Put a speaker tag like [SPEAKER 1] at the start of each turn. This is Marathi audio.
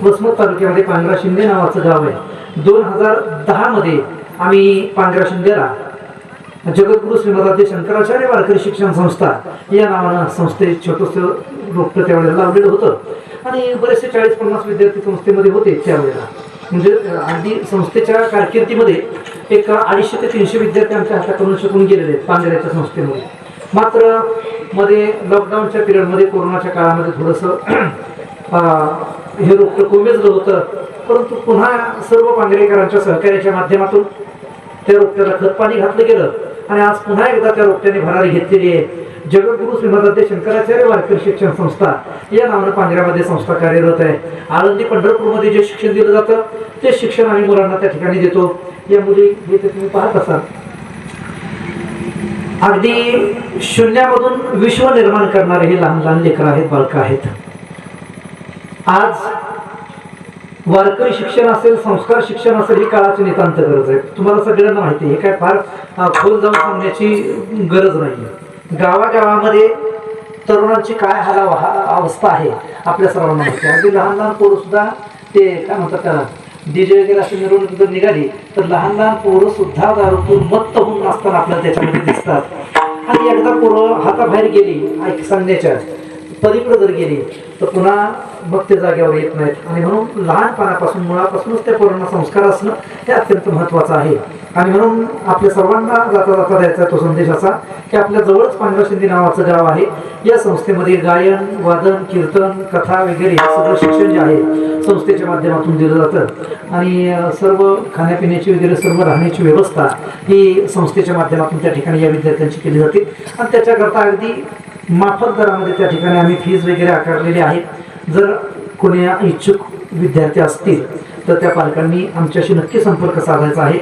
[SPEAKER 1] वसमत तालुक्यामध्ये पांगरा शिंदे नावाचं गाव आहे. 2010 मध्ये आम्ही पांगरा शिंदेला जगद्गुरु श्रीमद शंकराचार्य वारकरी शिक्षण संस्था या नावानं संस्थेत छोटंसं रोपटं त्यावेळेला लावलेलं होतं आणि बरेचसे 40-50 विद्यार्थी संस्थेमध्ये होते त्यावेळेला. म्हणजे अगदी संस्थेच्या कारकिर्दीमध्ये एक 250 ते 300 विद्यार्थी आमच्या हाताकडून शिकून गेलेले आहेत पांढऱ्याच्या संस्थेमध्ये. मात्र मध्ये लॉकडाऊनच्या पिरियडमध्ये कोरोनाच्या काळामध्ये थोडंसं हे रोपटं कोमेजलं होतं, परंतु पुन्हा सर्व पांढरेकरांच्या सहकार्याच्या माध्यमातून त्या रोपट्याला खत पाणी घातलं गेलं आणि आज पुन्हा एकदा त्या रोपट्याने भरारी घेतलेली आहे. जगद्गुरु श्रीमद शंकराचार्य वारकरी शिक्षण संस्था या नावानं पांढऱ्यामध्ये संस्था कार्यरत आहे. आळंदी पंढरपूरमध्ये जे शिक्षण दिलं जातं ते शिक्षण आम्ही मुलांना त्या ठिकाणी देतो. या मुली हे तुम्ही पाहत असाल अगदी शून्यामधून विश्व निर्माण करणारे हे लहान लहान लेकरं आहेत, बालकं आहेत. आज वारकरी शिक्षण असेल, संस्कार शिक्षण असेल, ही काळाची नितांत गरज आहे. तुम्हाला सगळ्यांना माहिती आहे, हे काय फार खोल जाऊन सांगण्याची गरज नाही. गावागावामध्ये तरुणांची काय अवस्था आहे आपल्या सर्वांना माहिती आहे. अगदी लहान लहान पोरं सुद्धा ते काय म्हणतात त्याला डीजे वगैरे अशी मिरवणूक जर निघाली तर लहान लहान पोरं सुद्धा दारूतून मत्त होऊन असताना आपल्याला त्याच्यामध्ये दिसतात. आणि एकदा पोरं हाताबाहेर गेली ऐक सांगण्याच्या पलीकडे जर गेली तर पुन्हा मग ते जागेवर येत नाहीत. आणि म्हणून लहानपणापासून मुळापासूनच त्या पोरांना संस्कार असणं हे अत्यंत महत्त्वाचं आहे. आणि म्हणून आपल्या सर्वांना जाता जाता द्यायचा तो संदेश असा की आपल्या जवळच पांगरा शिंदे नावाचं गाव आहे. या संस्थेमध्ये गायन, वादन, कीर्तन, कथा वगैरे हे सगळं शिक्षण जे आहे संस्थेच्या माध्यमातून दिलं जातं. आणि सर्व खाण्यापिण्याची वगैरे सर्व राहण्याची व्यवस्था ही संस्थेच्या माध्यमातून त्या ठिकाणी या विद्यार्थ्यांची केली जाते. आणि त्याच्याकरता अगदी माफक दरामध्ये त्या ठिकाणी आम्ही फीज वगैरे आकारलेली आहे. जर कोणी इच्छुक विद्यार्थी असतील तर त्या पालकांनी आमच्याशी नक्की संपर्क साधायचा आहे.